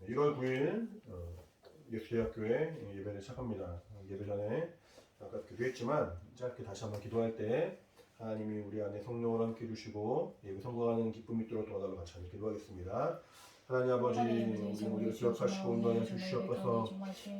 1월 9일 예수대학교에 예배를 시작합니다. 예배 전에 아까 기도했지만 짧게 다시 한번 기도할 때 하나님이 우리 안에 성령을 함께 해주시고 예배 성공하는 기쁨이 있도록 도와달라고 같이 한번 기도하겠습니다. 하나님 아버지, 우리를 기억하시고 인도하여 주시옵소서.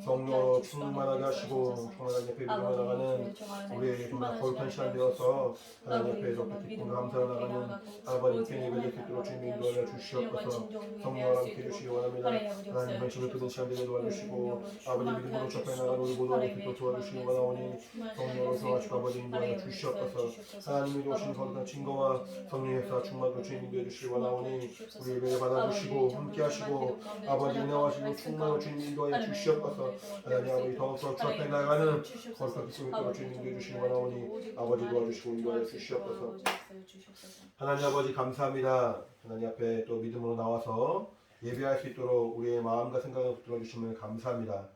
성령으로 충만하게 하시고 하나님 앞에 믿음을 나가는 우리에게 정말 거룩한 시간 되어서 하나님 앞에 이렇게 기쁨과 감사로 나가는 아버지께 예배될 수 있도록 주님 인도하여 주시옵소서. 성령을 함께 해주시기 원합니다. 하나님 관심을 끄는 시간 되게 도와주시고 아버지 믿음으로 접해 나가는 우리 모두 또 도와주시기 원하오니 성령으로 성하시고 아버지 인도하여 주시옵소서. 하나님이 오신 거룩한 증거와 성령의 역사 충만으로 주님 인도해 주시기 원하오니 우리 예배를 받아주시고 함께 하시고 아버지 은혜하시고 충만으로 주님 인도하여 주시옵소서. 하나님 아버지 더욱더 주 앞에 나가는 거룩한 기쁨이 있도록 주님 인도해 주시기 원하오니 아버지 도와주시고 인도하여 주시옵소서. 하나님 아버지 감사합니다. 하나님 앞에 또 믿음으로 나와서 예배할 수 있도록 우리의 마음과 생각을 붙들어 주시면 감사합니다.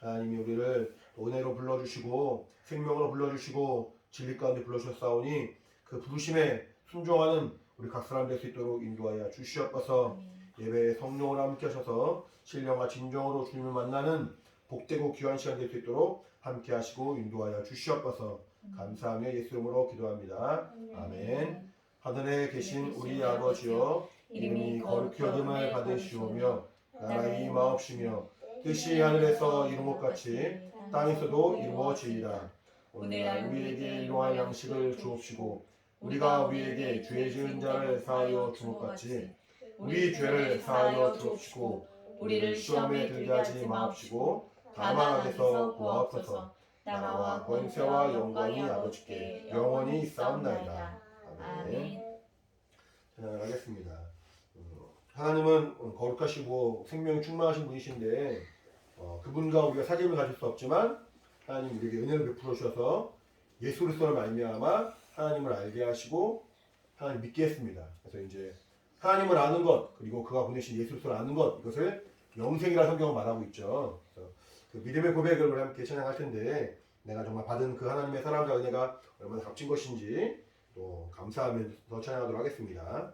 하나님이 우리를 은혜로 불러주시고 생명으로 불러주시고 진리 가운데 불러주셨사오니 그 부르심에 순종하는 우리 각 사람 될 수 있도록 인도하여 주시옵소서. 예배에 성령으로 함께 하셔서 신령과 진정으로 주님을 만나는 복되고 귀한 시간 될 수 있도록 함께 하시고 인도하여 주시옵소서. 감사하며 예수 이름으로 기도합니다. 아멘. 하늘에 계신 우리 아버지여, 이름이 거룩히 여김을 받으시오며 나라의 임하옵시며 뜻이 하늘에서 이룬 것 같이 땅에서도 이루어지이다. 오늘날 우리에게 일용할 양식을 주옵시고 우리가 우리에게 죄 지은 자를 사하여 준 것 같이 우리 죄를 사하여 주옵시고 우리를 시험에 들게 하지 마옵시고 다만 악에서 구하옵소서. 나라와 권세와 영광이 아버지께 영원히 있사옵나이다. 아멘. 찬양을 하겠습니다. 하나님은 거룩하시고 생명이 충만하신 분이신데 그분과 우리가 사귐을 가질 수 없지만 하나님 우리에게 은혜를 베풀어 주셔서 예수 그리스도를 말미암아 하나님을 알게 하시고 하나님 믿게 했습니다. 그래서 이제 하나님을 아는 것 그리고 그가 보내신 예수 그리스도를 아는 것 이것을 영생이라 성경은 말하고 있죠. 그래서 그 믿음의 고백을 우리 함께 찬양할 텐데 내가 정말 받은 그 하나님의 사랑과 은혜가 얼마나 값진 것인지 또 감사하면서 찬양하도록 하겠습니다.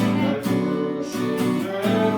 날 부르신 대로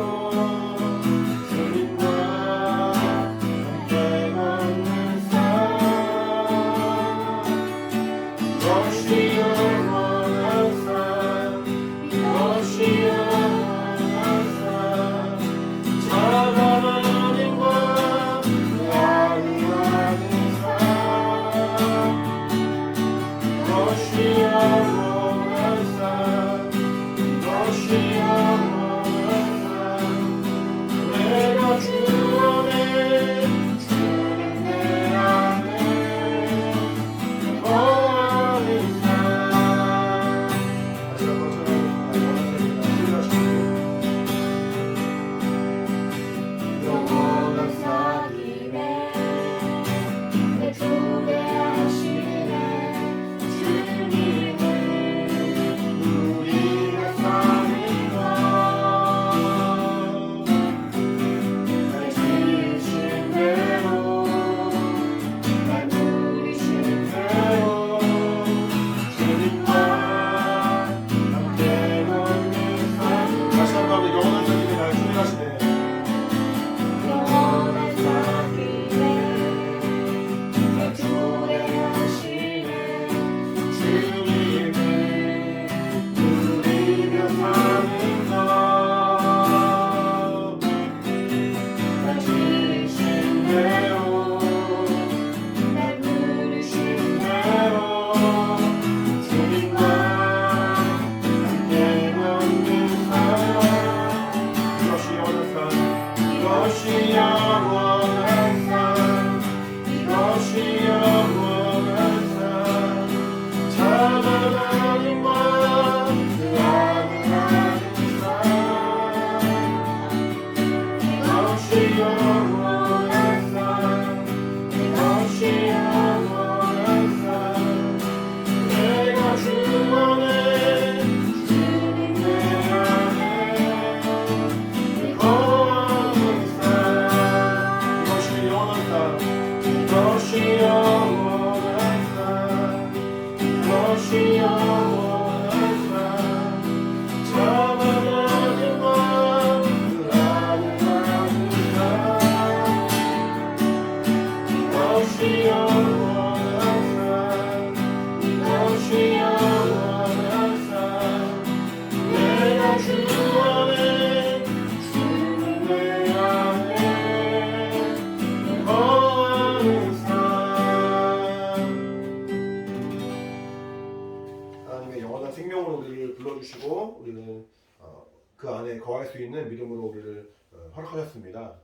거할 수 있는 믿음으로 우리를 허락하셨습니다.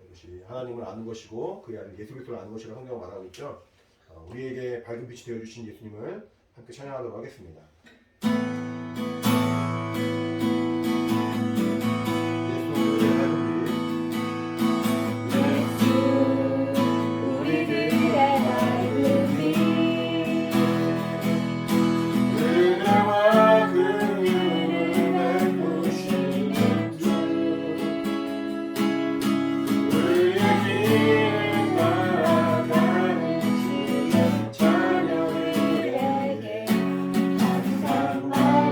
이것이 하나님을 아는 것이고 그의 아들 예수 그리스도를 아는 것이라고 성경은 말하고 있죠. 우리에게 밝은 빛이 되어주신 예수님을 함께 찬양하도록 하겠습니다. 나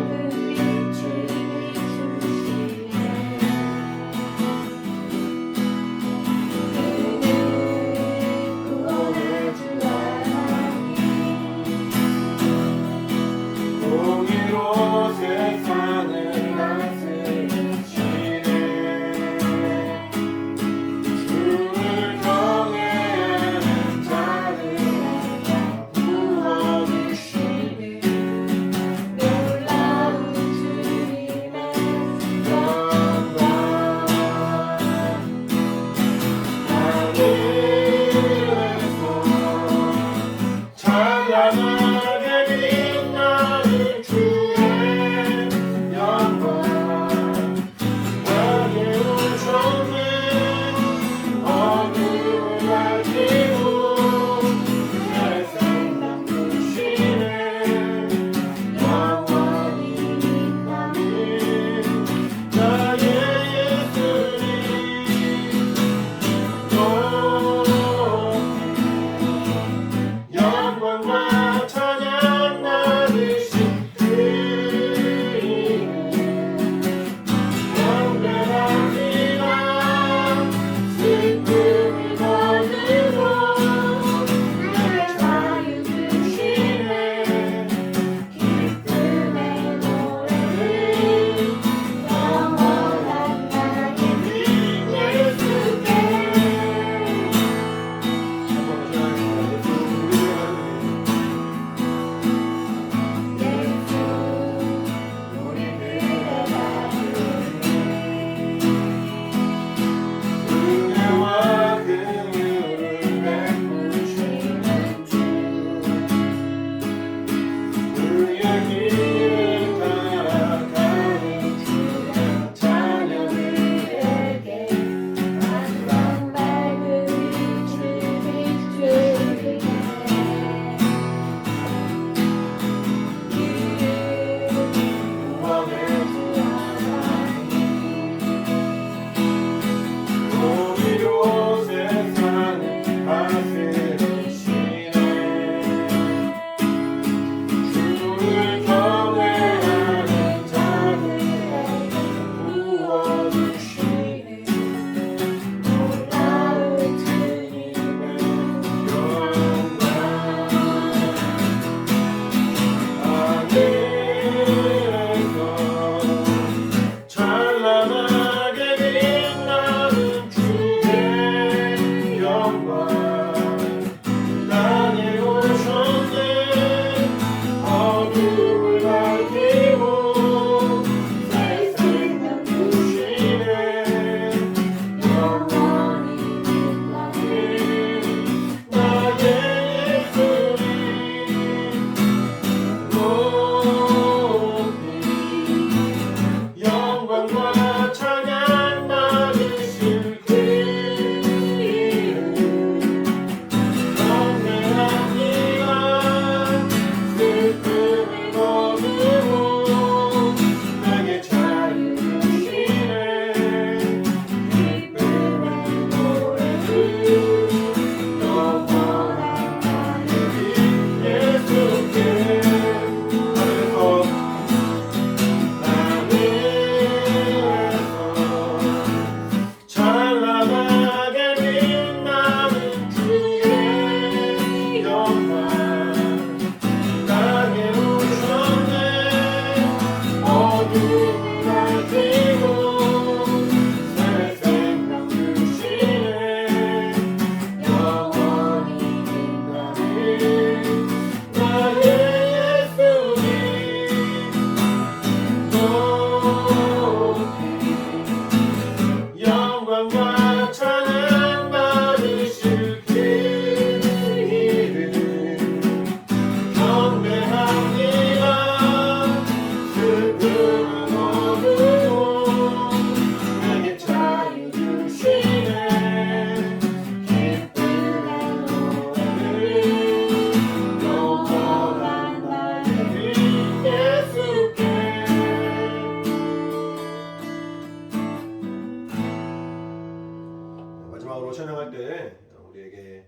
마지막으로 찬양할 때 우리에게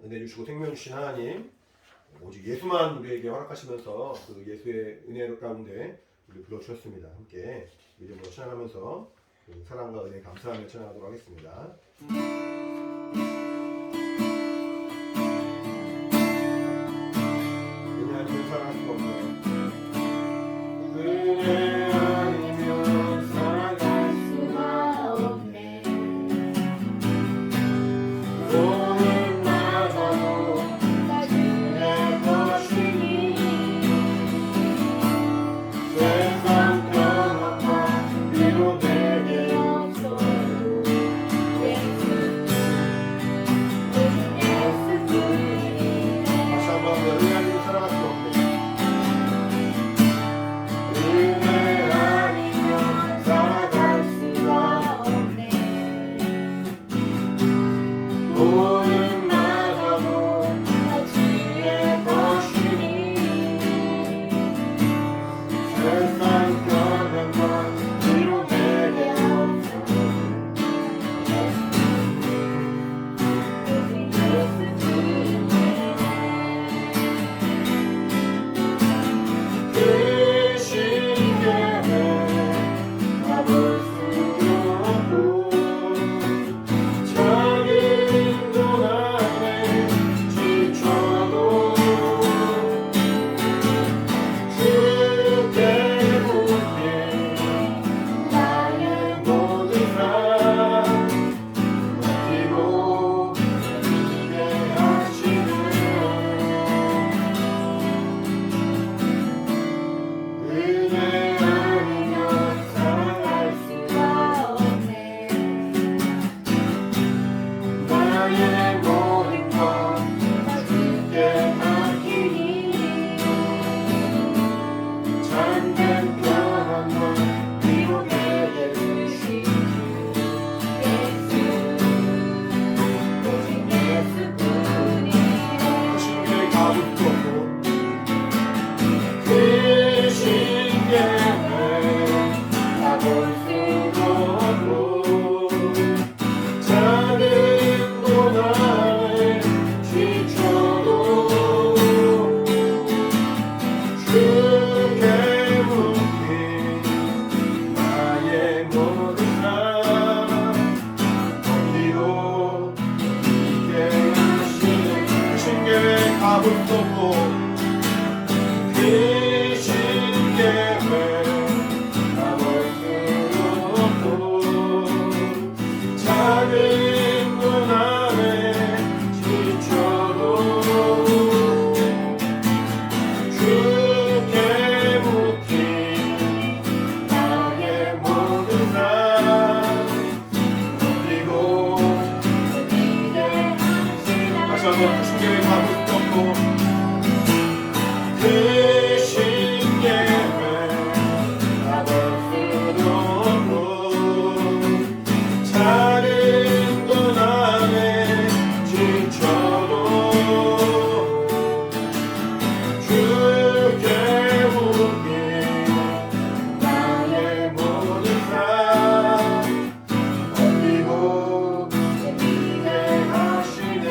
은혜 주시고 생명 주신 하나님, 오직 예수만 우리에게 허락하시면서 그 예수의 은혜 가운데 우리 불러주셨습니다. 함께 믿음으로 찬양하면서 그 사랑과 은혜 감사하며 찬양하도록 하겠습니다. 은혜 아니면 살아갈 수가 없네요. 은혜 아니면 살아갈 수가 없네. 돈은 맞아도 나중에 것이니 세상 평화가 위로 내게 없어도 예수뿐이네. 다시 한번 은혜 아니면 살아갈 수 없네. 은혜 아니면 살아갈 수가 없네. 돈은 맞아도 나중에 것이니 세상 평안과 위로 내게 없어도 그 시계에 가볼 수도 없고 작은 돈 안에 지쳐도 주께 묻게 나의 모든 삶 버티고 이게 하시는 은혜 아니면 살아갈 수가 없네. 나의 모든 것 주께 맡기니 잠든 평안과 위로 내게 주시니 오직 예수뿐이네. 신께 가볼 수 없고 그 신계에 가볼 수도 없고 작은 돈 안에 지쳐도 주께 묻기 나의 모든 삶 버티고 이게 하시는 그 신계에 가볼 수 없고 그 신계에 가볼 수도 없고 작은 돈 안에 지쳐도 주께 묻기 나의 모든 삶 버티고 이게 하시는 다시 한번 그 신계에 가볼 수 없고 그 신계에 가볼 수도 없고 작은 돈 안에 지쳐도 주께 묻기 나의 모든 삶 버티고 이게 하시네.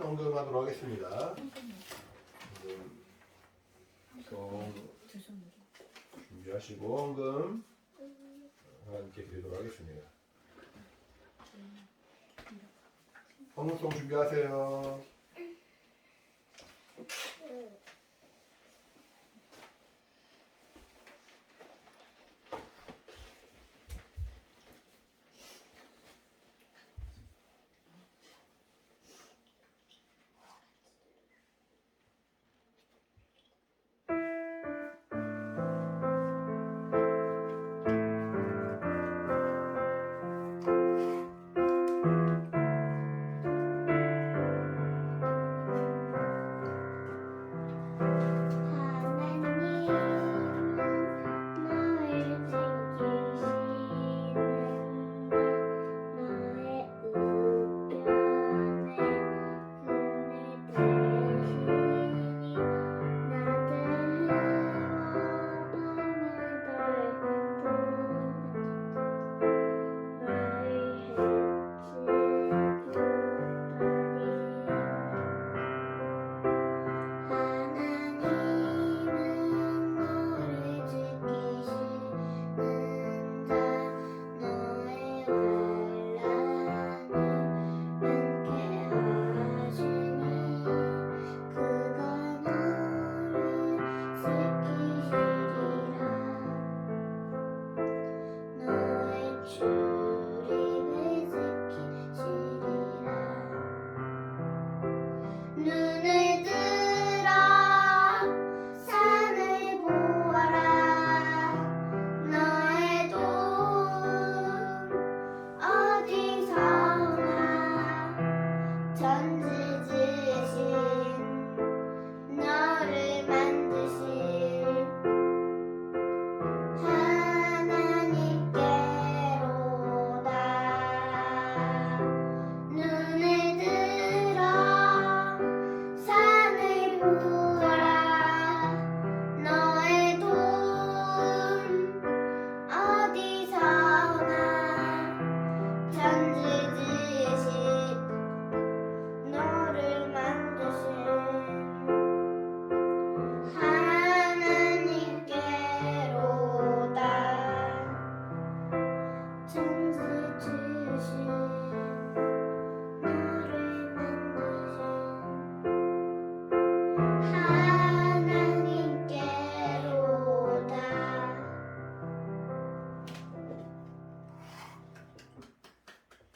헌금하도록 하겠습니다. 준비하시고 헌금 하나님께 드리도록 하겠습니다. 헌금송 준비하세요.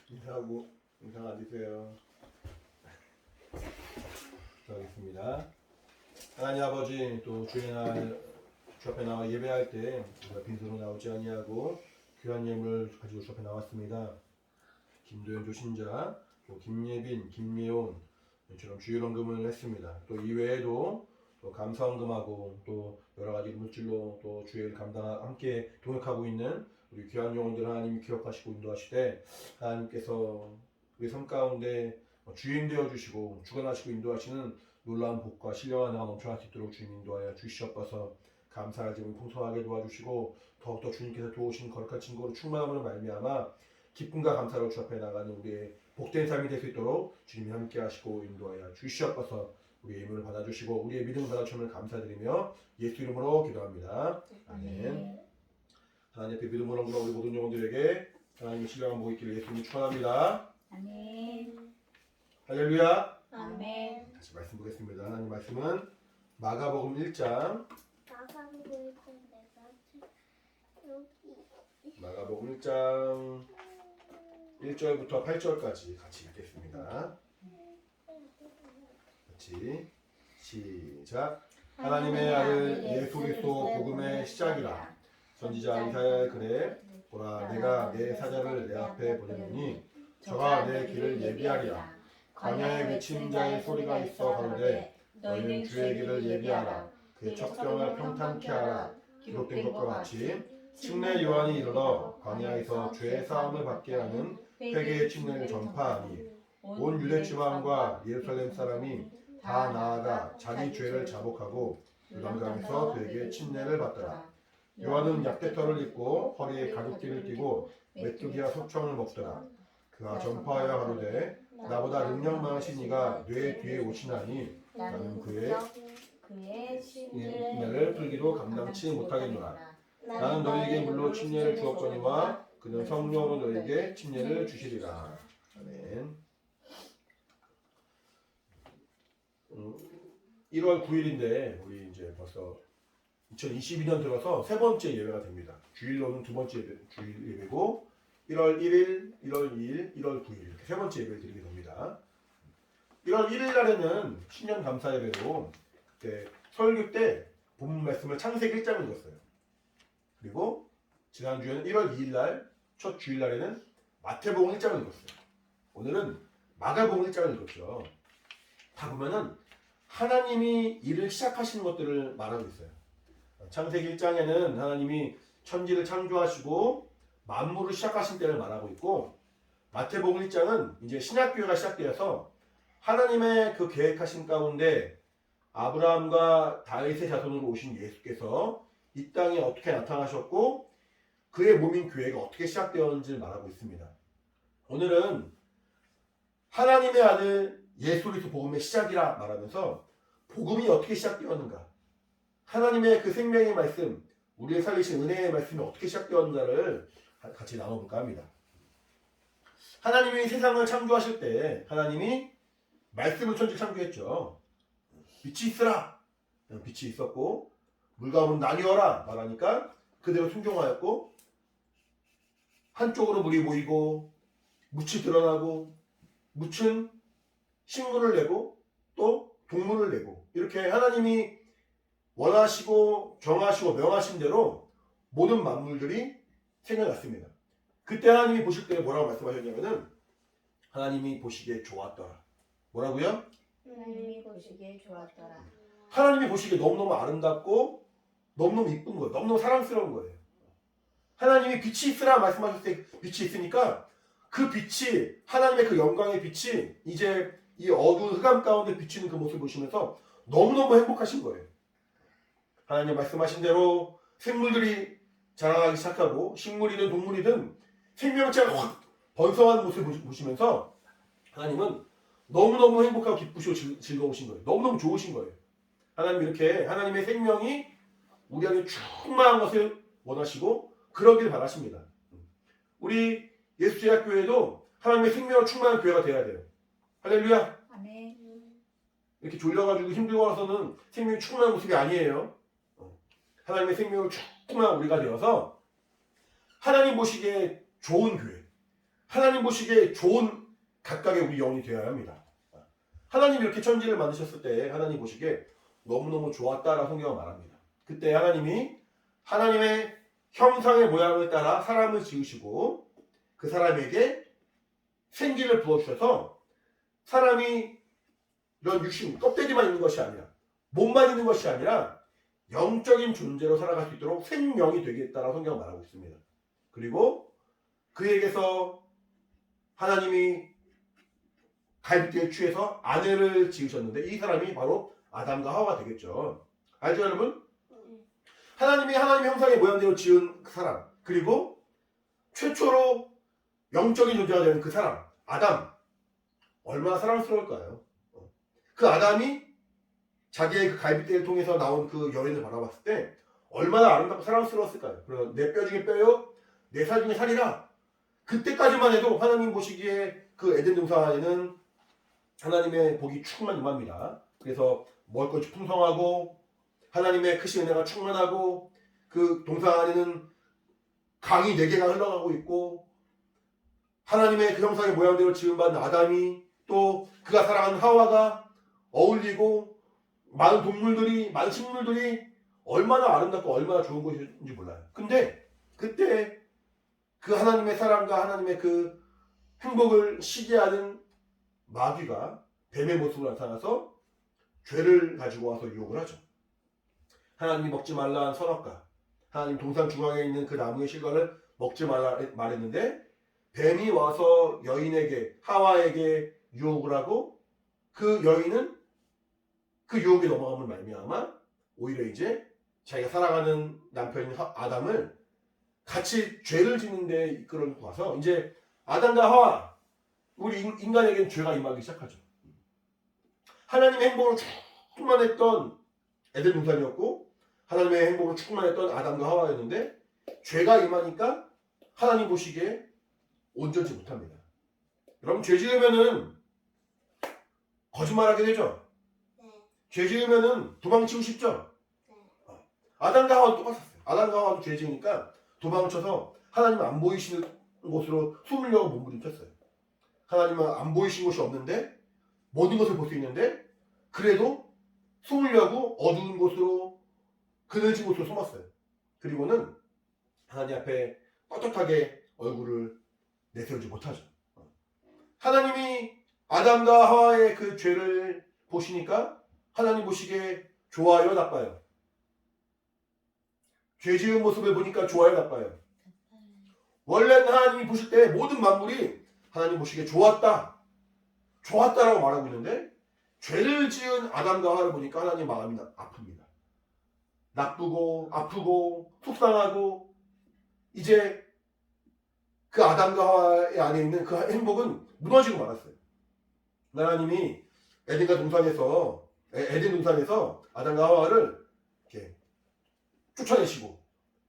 인사하고 인사 앉으세요. 하겠습니다. 하나님 아버지, 또 주의 날 주 앞에 나와 예배할 때 우리가 빈손으로 나오지 아니하고 귀한 예물을 가지고 주 앞에 나왔습니다. 김도현 조신자, 또 김예빈, 김예온 이처럼 주일헌금을 했습니다. 또 이외에도 또 감사헌금하고 또 여러 가지 물질로 또 주일 함께 동역하고 있는 우리 귀한 영혼들 하나님이 기억하시고 인도하시되 하나님께서 우리 삶 가운데 주인 되어 주시고 주관하시고 인도하시는 놀라운 복과 신령한 은혜가 넘쳐날 수 있도록 주님 인도하여 주시옵소서. 감사할 점을 풍성하게 도와주시고 더욱더 주님께서 도우신 거룩한 증거로 충만함으로 말미암아 기쁨과 감사로 주 앞에 나가는 우리의 복된 삶이 될 수 있도록 주님이 함께 하시고 인도하여 주시옵소서. 우리의 예물을 받아주시고 우리의 믿음을 받아주심을 감사드리며 예수 이름으로 기도합니다. 아멘. 하나님 앞에 믿음으로 헌금한 우리 모든 영혼들에게 하나님의 신령한 복이 있기를 예수님 축원합니다. 아멘. 할렐루야. 아멘. 다시 말씀 보겠습니다. 하나님 말씀은 마가복음 1장 마가복음 1장 1절부터 8절까지 같이 읽겠습니다. 같이 시작. 하나님의 아들 예수 그리스도 복음의 시작이라. 선지자 이사야의 글에 보라 내가 내 사자를 내 앞에 보내노니 저가 내 길을 예비하리라. 광야에 외치는 자의 소리가 있어 가로되 너희는 주의 길을 예비하라. 그의 척경을 평탄케 하라. 기록된 것과 같이 침례 요한이 이르러 광야에서 죄의 사함을 받게 하는 회개의 침례를 전파하니 온 유대 지방과 예루살렘 사람이 다 나아가 자기 죄를 자복하고 요단강에서 그에게 침례를 받더라. 요한은 약대털을 입고 허리에 가죽띠를 띠고 메뚜기와 소청을 먹더라. 그가 전파하여 가로되 나보다 능력 많으신 이가 뇌 뒤에 오시나니 나는 그의 침례를 풀기도 감당치 못하겠노라. 나는 너희에게 물로 침례를 주었거니와 그는 성령으로 너희에게 침례를 주시리라. 아멘. 1월 9일인데 우리 이제 벌써 2022년 들어서 세 번째 예배가 됩니다. 주일로는 두 번째 주일 예배고 1월 1일, 1월 2일, 1월 9일 이렇게 세 번째 예배를 드리게 됩니다. 1월 1일 날에는 신년 감사 예배로 그때 설교 때 본문 말씀을 창세기 1장을 읽었어요. 그리고 지난주에는 1월 2일 날 첫 주일 날에는 마태복음 1장을 읽었어요. 오늘은 마가복음 1장을 읽었죠. 다 보면은 하나님이 일을 시작하시는 것들을 말하고 있어요. 창세기 1장에는 하나님이 천지를 창조하시고 만물을 시작하신 때를 말하고 있고, 마태복음 1장은 이제 신약교회가 시작되어서 하나님의 그 계획하신 가운데 아브라함과 다윗의 자손으로 오신 예수께서 이 땅에 어떻게 나타나셨고 그의 몸인 교회가 어떻게 시작되었는지를 말하고 있습니다. 오늘은 하나님의 아들 예수 그리스도 복음의 시작이라 말하면서 복음이 어떻게 시작되었는가, 하나님의 그 생명의 말씀, 우리의 살리신 은혜의 말씀이 어떻게 시작되었는가를 같이 나눠볼까 합니다. 하나님이 세상을 창조하실 때 하나님이 말씀을 천지 창조했죠. 빛이 있으라, 빛이 있었고 물과 물은 나뉘어라 말하니까 그대로 순종하였고, 한쪽으로 물이 모이고 묻이 드러나고 묻은 식물을 내고 또 동물을 내고, 이렇게 하나님이 원하시고 정하시고 명하신 대로 모든 만물들이 생겨났습니다. 그때 하나님이 보실 때 뭐라고 말씀하셨냐면은 하나님이 보시기에 좋았더라. 뭐라고요? 하나님이 보시기에 좋았더라. 하나님이 보시기에 너무너무 아름답고 너무너무 이쁜 거예요. 너무너무 사랑스러운 거예요. 하나님이 빛이 있으라 말씀하셨을 때 빛이 있으니까 그 빛이, 하나님의 그 영광의 빛이 이제 이 어두운 흑암 가운데 비치는 그 모습을 보시면서 너무너무 행복하신 거예요. 하나님 말씀하신 대로 생물들이 자라나기 시작하고 식물이든 동물이든 생명체가 확 번성하는 모습을 보시면서 하나님은 너무너무 행복하고 기쁘시고 즐거우신 거예요. 너무너무 좋으신 거예요. 하나님 이렇게 하나님의 생명이 우리 안에 충만한 것을 원하시고 그러길 바라십니다. 우리 예수제약교회도 하나님의 생명으로 충만한 교회가 되어야 돼요. 할렐루야. 아멘. 이렇게 졸려가지고 힘들고 와서는 생명이 충만한 모습이 아니에요. 하나님의 생명으로 충만한 우리가 되어서 하나님 보시기에 좋은 교회, 하나님 보시기에 좋은 각각의 우리 영혼이 되어야 합니다. 하나님 이렇게 천지를 만드셨을 때 하나님 보시기에 너무너무 좋았다라고 성경은 말합니다. 그때 하나님이 하나님의 형상의 모양을 따라 사람을 지으시고 그 사람에게 생기를 부어주셔서 사람이 이런 육신, 껍데기만 있는 것이 아니라, 몸만 있는 것이 아니라 영적인 존재로 살아갈 수 있도록 생명이 되겠다라고 성경은 말하고 있습니다. 그리고 그에게서 하나님이 갈대에 취해서 아내를 지으셨는데 이 사람이 바로 아담과 하와가 되겠죠. 알죠 여러분? 하나님이 하나님의 형상의 모양대로 지은 그 사람, 그리고 최초로 영적인 존재가 되는 그 사람, 아담, 얼마나 사랑스러울까요? 그 아담이 자기의 그 갈빗대를 통해서 나온 그 여인을 바라봤을 때 얼마나 아름답고 사랑스러웠을까요? 그래서 내 뼈 중에 뼈요, 내 살 중에 살이라. 그때까지만 해도 하나님 보시기에 그 에덴 동산에는 하나님의 복이 충만 임합니다. 그래서 먹을 것이 풍성하고 하나님의 크신 은혜가 충만하고 그 동산 안에는 강이 4개가 흘러가고 있고 하나님의 그 형상의 모양대로 지음받은 아담이 또 그가 사랑하는 하와가 어울리고 많은 동물들이, 많은 식물들이 얼마나 아름답고 얼마나 좋은 것인지 몰라요. 근데 그때 그 하나님의 사랑과 하나님의 그 행복을 시기하는 마귀가 뱀의 모습으로 나타나서 죄를 가지고 와서 유혹을 하죠. 하나님이 먹지 말라는 선악과, 하나님 동산 중앙에 있는 그 나무의 실과를 먹지 말라 말했는데 뱀이 와서 여인에게, 하와에게 유혹을 하고 그 여인은 그 유혹에 넘어감을 말미암아 오히려 이제 자기가 사랑하는 남편인 아담을 같이 죄를 짓는 데 이끌어 가서 이제 아담과 하와, 우리 인간에게는 죄가 임하기 시작하죠. 하나님의 행복으로 충만했던 에덴 동산이었고 하나님의 행복으로 충만했던 아담과 하와였는데 죄가 임하니까 하나님 보시기에 온전치 못합니다. 여러분 죄 지으면은 거짓말하게 되죠. 죄 지으면은 도망치고 싶죠. 아담과 하와도 똑같았어요. 아담과 하와도 죄 지으니까 도망쳐서 하나님 안 보이시는 곳으로 숨으려고 몸부림쳤어요. 하나님은 안 보이신 곳이 없는데 모든 것을 볼 수 있는데 그래도 숨으려고 어두운 곳으로 그늘진 곳으로 숨었어요. 그리고는 하나님 앞에 떳떳하게 얼굴을 내세우지 못하죠. 하나님이 아담과 하와의 그 죄를 보시니까 하나님 보시기에 좋아요, 나빠요? 죄 지은 모습을 보니까 좋아요, 나빠요? 원래는 하나님이 보실 때 모든 만물이 하나님 보시기에 좋았다라고 말하고 있는데 죄를 지은 아담과 하와를 보니까 하나님 마음이 아픕니다. 나쁘고 아프고 속상하고 이제 그 아담과 하와의 안에 있는 그 행복은 무너지고 말았어요. 하나님이 에덴 동산에서 아담과 하와를 이렇게 쫓아내시고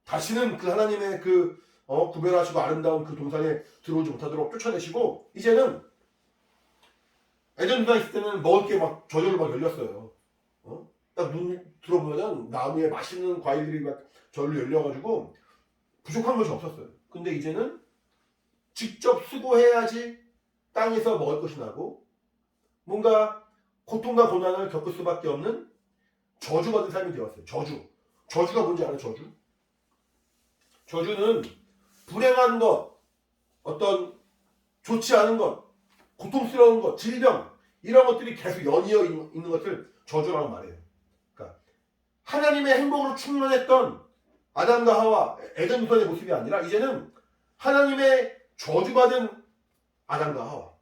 다시는 그 하나님의 그 구별하시고 아름다운 그 동산에 들어오지 못하도록 쫓아내시고 이제는 에덴 동산에 있을 때는 먹을 게 막 저절로 막 열렸어요. 딱 눈 들어보면 나무에 맛있는 과일들이 막 저절로 열려가지고 부족한 것이 없었어요. 근데 이제는 직접 수고해야지 땅에서 먹을 것이 나고 뭔가 고통과 고난을 겪을 수밖에 없는 저주받은 삶이 되었어요. 저주가 뭔지 알아요? 저주는 불행한 것, 어떤 좋지 않은 것, 고통스러운 것, 질병 이런 것들이 계속 연이어 있는 것을 저주라고 말해요. 그러니까 하나님의 행복으로 충만했던 아담과 하와, 에덴 동산의 모습이 아니라 이제는 하나님의 저주받은 아담과 하와,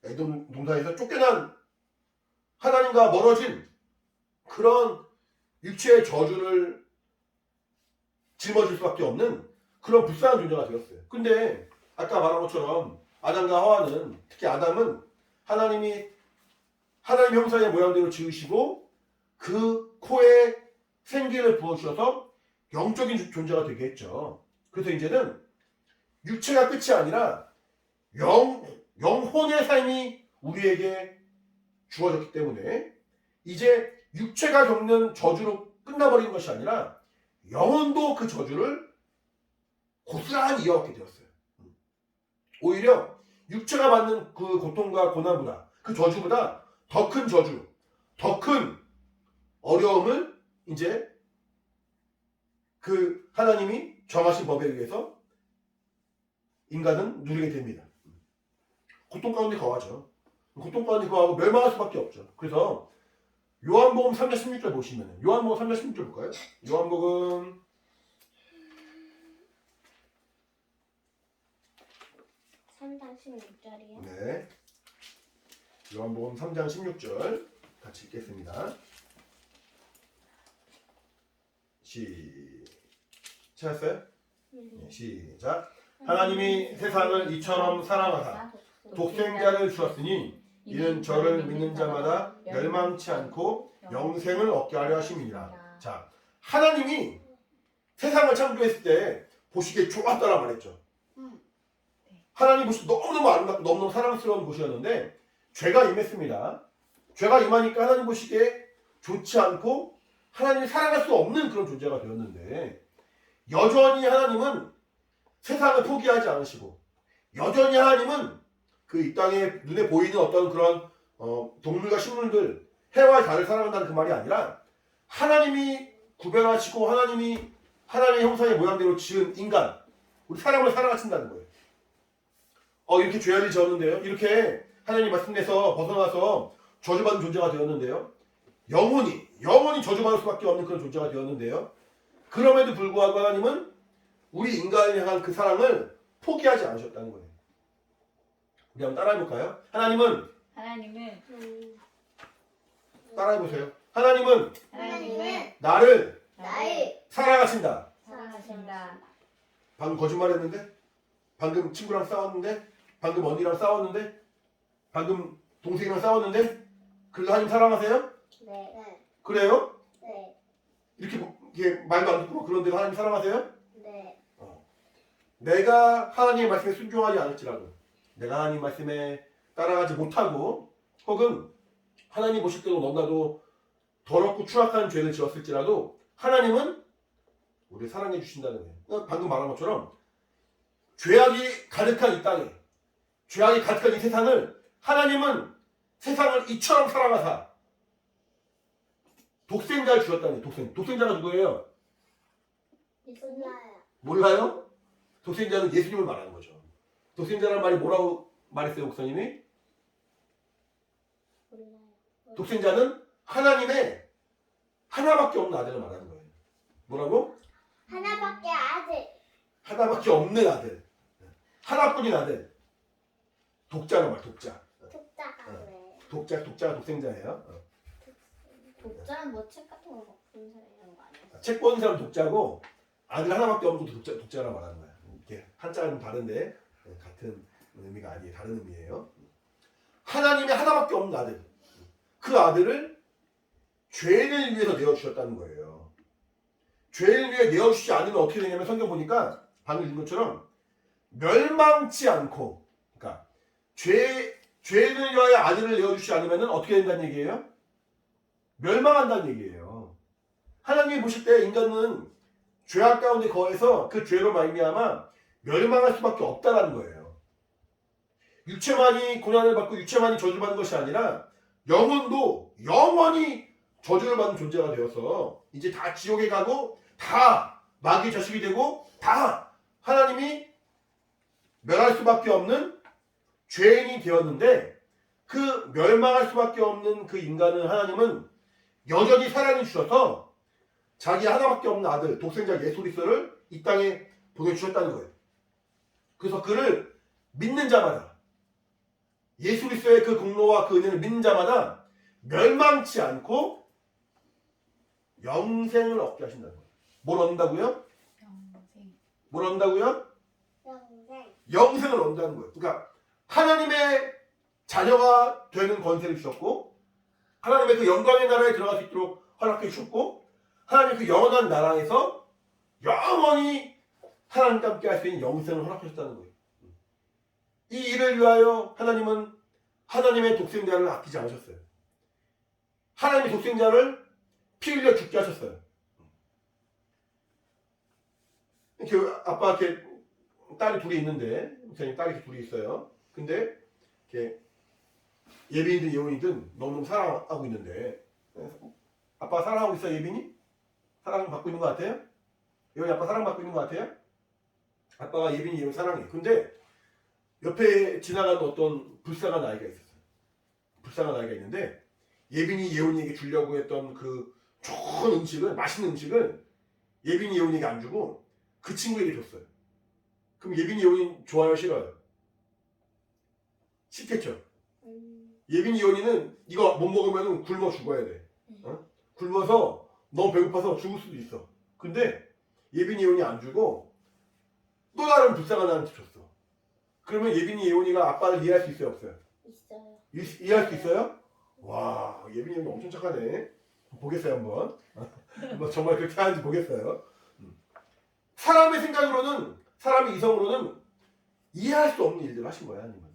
에덴 동산에서 쫓겨난 하나님과 멀어진 그런 육체의 저주를 짊어질 수밖에 없는 그런 불쌍한 존재가 되었어요. 근데 아까 말한 것처럼 아담과 하와는, 특히 아담은 하나님 형상의 모양대로 지으시고 그 코에 생기를 부어주셔서 영적인 존재가 되게 했죠. 그래서 이제는 육체가 끝이 아니라 영혼의 삶이 우리에게 주어졌기 때문에 이제 육체가 겪는 저주로 끝나버리는 것이 아니라 영혼도 그 저주를 고스란히 이어받게 되었어요. 오히려 육체가 받는 그 고통과 고난보다 그 저주보다 더 큰 저주, 더 큰 어려움을 이제 그 하나님이 정하신 법에 의해서 인간은 누리게 됩니다. 고통 가운데 거하죠. 고통 가운데 거하고 멸망할 수밖에 없죠. 그래서 요한복음 3장 16절 보시면 요한복음 3장 16절 볼까요? 요한복음 3장 16절이요? 네. 요한복음 3장 16절 같이 읽겠습니다. 찾았어요? 네, 시작. 하나님이 세상을 이처럼 사랑하사 독생자를 주었으니 이는 저를 믿는 자마다 멸망치 않고 영생을 얻게 하려 하심이니라. 자, 하나님이 세상을 창조했을 때 보시기에 좋았다라 말했죠. 하나님 보시기 너무너무 아름답고 너무너무 사랑스러운 곳이었는데 죄가 임했습니다. 죄가 임하니까 하나님 보시기에 좋지 않고 하나님이 사랑할 수 없는 그런 존재가 되었는데 여전히 하나님은 세상을 포기하지 않으시고 여전히 하나님은 그 이 땅에 눈에 보이는 어떤 그런 동물과 식물들 해와 달을 사랑한다는 그 말이 아니라 하나님이 구별하시고 하나님의 형상의 모양대로 지은 인간 우리 사람을 사랑하신다는 거예요. 이렇게 죄악을 지었는데요. 이렇게 하나님 말씀에서 벗어나서 저주받은 존재가 되었는데요. 영원히 저주받을 수밖에 없는 그런 존재가 되었는데요. 그럼에도 불구하고 하나님은 우리 인간을 향한 그 사랑을 포기하지 않으셨다는 거예요. 우리 한번 따라해볼까요? 하나님은 따라해보세요. 하나님은 나를 사랑하신다. 방금 거짓말했는데? 방금 친구랑 싸웠는데? 방금 언니랑 싸웠는데? 방금 동생이랑 싸웠는데 그래도 하나님 사랑하세요? 네. 그래요? 네. 이렇게 말도 안 듣고 그런데도 하나님 사랑하세요? 네. 내가 하나님의 말씀에 순종하지 않을지라도 내가 하나님 말씀에 따라가지 못하고 혹은 하나님 보실 때도 너무나도 더럽고 추악한 죄를 지었을지라도 하나님은 우리를 사랑해 주신다는 거예요. 방금 말한 것처럼 죄악이 가득한 이 땅에 죄악이 가득한 이 세상을 하나님은 세상을 이처럼 사랑하사 독생자를 주었다는 거예요. 독생자가 누구예요? 몰라요. 몰라요? 독생자는 예수님을 말하는 거죠. 독생자라는 말이 뭐라고 말했어요, 목사님이? 몰라요. 독생자는 하나님의 하나밖에 없는 아들을 말하는 거예요. 뭐라고? 하나밖에 아들. 하나밖에 없는 아들. 하나뿐인 아들. 독자란 말, 독자. 독자가 왜? 독자가 독생자예요. 독자는 뭐 책 같은 거 보는 사람 이런 거 아니야? 책 보는 사람 독자고 아들 하나밖에 없는 것도 독자라 말하는 거야. 이렇게 한자는 다른데 같은 의미가 아니에요. 다른 의미예요. 하나님의 하나밖에 없는 아들. 그 아들을 죄를 위해서 내어주셨다는 거예요. 죄를 위해 내어주시지 않으면 어떻게 되냐면 성경 보니까 방금 읽은 것처럼 멸망치 않고 그러니까 죄를 위하여 아들을 내어주시지 않으면 어떻게 된다는 얘기예요? 멸망한다는 얘기예요. 하나님이 보실 때 인간은 죄악 가운데 거해서 그 죄로 말미암아 멸망할 수밖에 없다는 거예요. 육체만이 고난을 받고 육체만이 저주를 받는 것이 아니라 영혼도 영원히 저주를 받는 존재가 되어서 이제 다 지옥에 가고 다 마귀의 자식이 되고 다 하나님이 멸할 수밖에 없는 죄인이 되었는데 그 멸망할 수밖에 없는 그 인간은 하나님은 여전히 사랑해 주셔서 자기 하나밖에 없는 아들 독생자 예수 그리스도를 이 땅에 보내주셨다는 거예요. 그래서 그를 믿는 자마다 예수 그리스도의 그 공로와 그 은혜를 믿는 자마다 멸망치 않고 영생을 얻게 하신다는 거예요. 뭘 얻는다고요? 영생. 뭘 얻는다고요? 영생. 영생을 얻는다는 거예요. 그러니까 하나님의 자녀가 되는 권세를 주셨고 하나님의 그 영광의 나라에 들어갈 수 있도록 허락해 주셨고 하나님 그 영원한 나라에서 영원히 하나님과 함께 할 수 있는 영생을 허락하셨다는 거예요. 이 일을 위하여 하나님은 하나님의 독생자를 아끼지 않으셨어요. 하나님의 독생자를 피 흘려 죽게 하셨어요. 이렇게 아빠 이렇게 딸이 둘이 있는데 목사님 딸이 이렇게 둘이 있어요. 근데 이렇게 예빈이든 예원이든 너무너무 사랑하고 있는데 아빠 사랑하고 있어요, 예빈이? 사랑받고 있는 것 같아요? 예원이 아빠 사랑받고 있는 것 같아요? 아빠가 예빈이 예원이 사랑해. 근데 옆에 지나가는 어떤 불쌍한 아이가 있었어요. 불쌍한 아이가 있는데 예빈이 예원이에게 주려고 했던 그 좋은 음식을 맛있는 음식을 예빈이 예원이에게 안 주고 그 친구에게 줬어요. 그럼 예빈이 예원이 좋아요, 싫어요? 싫겠죠? 예빈이 예원이는 이거 못 먹으면 굶어 죽어야 돼. 굶어서 너무 배고파서 죽을 수도 있어. 근데 예빈이 예원이 안 주고 또 다른 불쌍한 아이한테 줬어. 그러면 예빈이 예원이가 아빠를 이해할 수 있어요, 없어요? 있어요. 이해할 수 있어요? 와, 예빈이 예원이 엄청 착하네. 보겠어요, 한번. 한번 정말 그렇게 하는지 보겠어요. 사람의 생각으로는, 사람의 이성으로는 이해할 수 없는 일들을 하신 거야, 하나님은.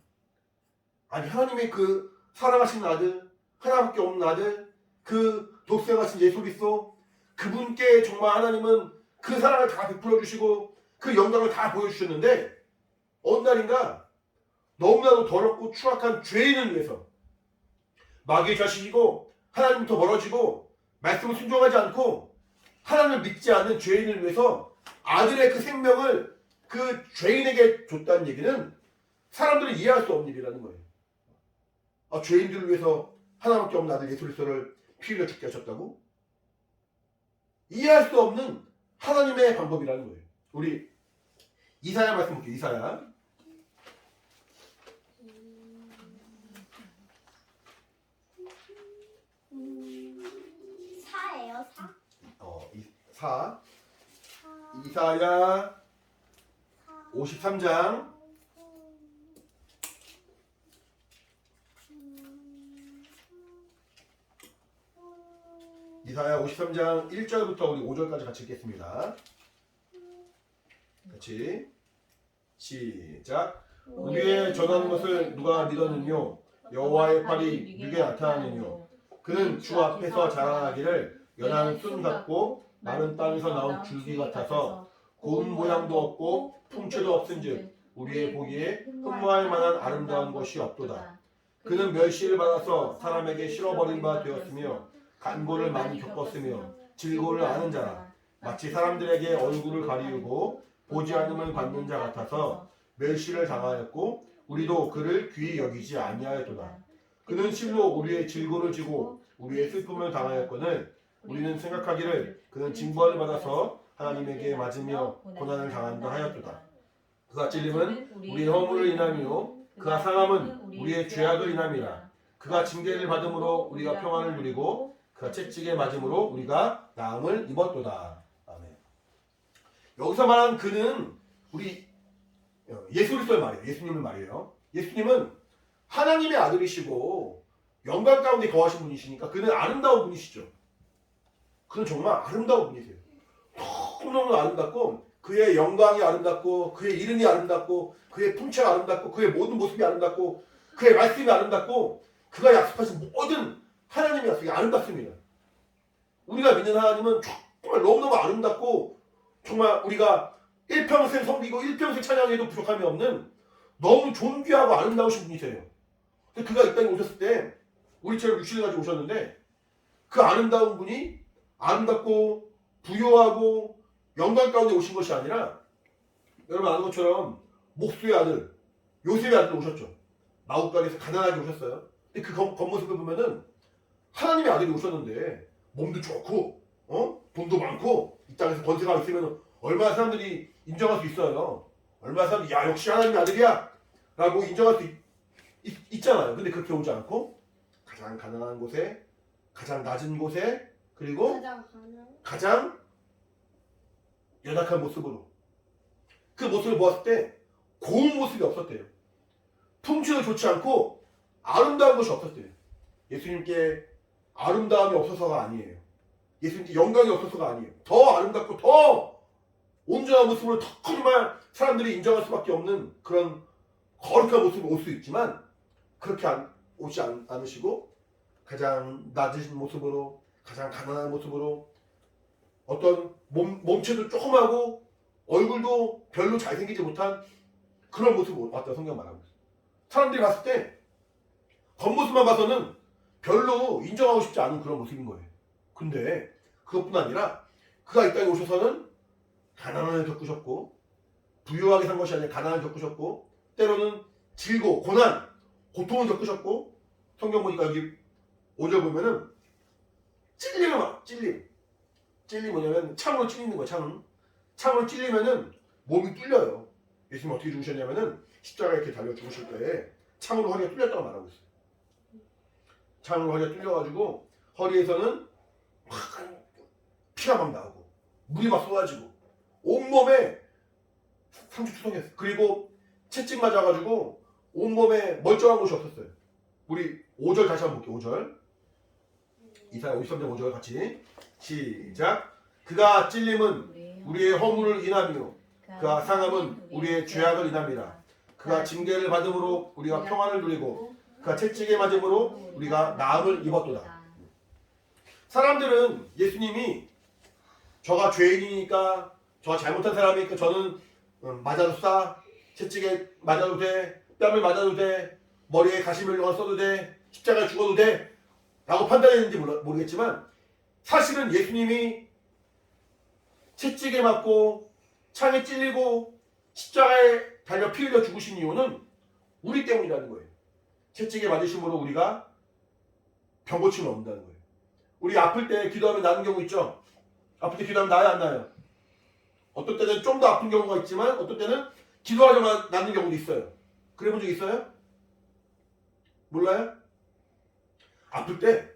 아니, 하나님의 그 사랑하신 아들, 하나밖에 없는 아들, 그 독생하신 예수 그리스도, 그분께 정말 하나님은 그 사랑을 다 베풀어 주시고 그 영광을 다 보여주셨는데 어느 날인가 너무나도 더럽고 추악한 죄인을 위해서 마귀의 자식이고 하나님부터 멀어지고 말씀을 순종하지 않고 하나님을 믿지 않는 죄인을 위해서 아들의 그 생명을 그 죄인에게 줬다는 얘기는 사람들이 이해할 수 없는 일이라는 거예요. 죄인들을 위해서 하나밖에 없는 아들 예수 그리스도를 피 흘려 죽게 하셨다고? 이해할 수 없는 하나님의 방법이라는 거예요. 우리 이사야 말씀 볼게요. 이사야. 사예요, 사? 사. 사. 이사야 53장 이사야 53장 1절부터 우리 5절까지 같이 읽겠습니다. 같이 시작. 우리의 전하는 것을 누가 믿었느뇨? 여호와의 팔이 누게 나타나느뇨? 그는 주 앞에서 자라나기를 연한 순 같고 마른 땅에서 나온 줄기 같아서 고운 모양도 없고 풍채도 없은즉 우리의 보기에 흠모할 만한 아름다운 것이 없도다. 그는 멸시를 받아서 사람에게 실어버린 바 되었으며 간고를 많이 겪었으며 질고를 아는 자라. 마치 사람들에게 얼굴을 가리우고 보지 않음을 받는 자 같아서 멸시를 당하였고 우리도 그를 귀히 여기지 아니하였도다. 그는 실로 우리의 질고를 지고 우리의 슬픔을 당하였거늘 우리는 생각하기를 그는 징벌을 받아서 하나님에게 맞으며 고난을 당한다 하였도다. 그가 찔림은 우리의 허물을 인함이요 그가 상함은 우리의 죄악을 인함이라. 그가 징계를 받음으로 우리가 평안을 누리고 그가 채찍에 맞음으로 우리가 나음을 입었도다. 아멘. 여기서 말한 그는 우리 예수 그리스도의 말이에요. 예수님의 말이에요. 예수님은 하나님의 아들이시고 영광 가운데 거하신 분이시니까 그는 아름다운 분이시죠. 그는 정말 아름다운 분이세요. 너무너무 아름답고 그의 영광이 아름답고 그의 이름이 아름답고 그의 풍채가 아름답고 그의 모든 모습이 아름답고 그의 말씀이 아름답고 그가 약속하신 모든 하나님의 약속이 아름답습니다. 우리가 믿는 하나님은 정말 너무너무 아름답고 정말 우리가 일평생 섬기고 일평생 찬양해도 부족함이 없는 너무 존귀하고 아름다우신 분이세요. 근데 그가 이 땅에 오셨을 때 우리처럼 육신을 가지고 오셨는데 그 아름다운 분이 아름답고 부요하고 영광 가운데 오신 것이 아니라 여러분 아는 것처럼 목수의 아들 요셉의 아들 오셨죠. 마구간에서 가난하게 오셨어요. 근데 그 겉모습을 보면은 하나님의 아들이 오셨는데 몸도 좋고 돈도 많고 이 땅에서 권세가 있으면 얼마나 사람들이 인정할 수 있어요. 얼마나 사람들이 야 역시 하나님의 아들이야 라고 인정할 수 있잖아요. 근데 그렇게 오지 않고 가장 가난한 곳에 가장 낮은 곳에 그리고 가장 연약한 모습으로 그 모습을 보았을 때 고운 모습이 없었대요. 풍채도 좋지 않고 아름다운 것이 없었대요. 예수님께 아름다움이 없어서가 아니에요. 예수님께 영광이 없어서가 아니에요. 더 아름답고 더 온전한 모습으로 더 정말 사람들이 인정할 수밖에 없는 그런 거룩한 모습으로 올 수 있지만 그렇게 오지 않으시고 가장 낮은 모습으로 가장 가난한 모습으로 어떤 몸체도 조그마고 얼굴도 별로 잘생기지 못한 그런 모습으로 왔다고 성경 말하고 있어요. 사람들이 봤을 때 겉모습만 봐서는 별로 인정하고 싶지 않은 그런 모습인 거예요. 근데 그것뿐 아니라 그가 이 땅에 오셔서는 가난을 겪으셨고 부유하게 산 것이 아니라 가난을 겪으셨고 때로는 질고 고난, 고통을 겪으셨고 성경 보니까 여기 5절 보면은 찔림 뭐냐면 창으로 찔리는 거예요. 창으로 찔리면은 몸이 뚫려요. 예수님 어떻게 죽으셨냐면은 십자가에 이렇게 달려 죽으실 때 창으로 허리가 뚫렸다고 말하고 있어요. 창으로 허리가 뚫려가지고 허리에서는 막 피가 막 나오고 물이 막 쏟아지고 온몸에 상처투성했어요. 그리고 채찍 맞아가지고 온몸에 멀쩡한 곳이 없었어요. 우리 5절 다시 한번 볼게요. 5절 이사야 53장 5절 같이 시작. 그가 찔림은 우리의 허물을 인함이요 그가 상함은 우리의 죄악을 인함이라. 그가 징계를 받음으로 우리가 평안을 누리고 그가 채찍에 맞음으로 우리가 나음을 입었도다. 사람들은 예수님이 저가 죄인이니까 저가 잘못한 사람이니까 저는 맞아도 싸 채찍에 맞아도 돼 뺨을 맞아도 돼 머리에 가시면류관 써도 돼 십자가에 죽어도 돼 라고 판단했는지 모르겠지만 사실은 예수님이 채찍에 맞고 창에 찔리고 십자가에 달려 피 흘려 죽으신 이유는 우리 때문이라는 거예요. 채찍에 맞으심으로 우리가 병 고침을 얻는다는 거예요. 우리 아플 때 기도하면 나는 경우 있죠. 아플 때 기도하면 나아요 안 나아요? 어떤 때는 좀 더 아픈 경우가 있지만 어떤 때는 기도하려면 낫는 경우도 있어요. 그래 본 적 있어요? 몰라요? 아플 때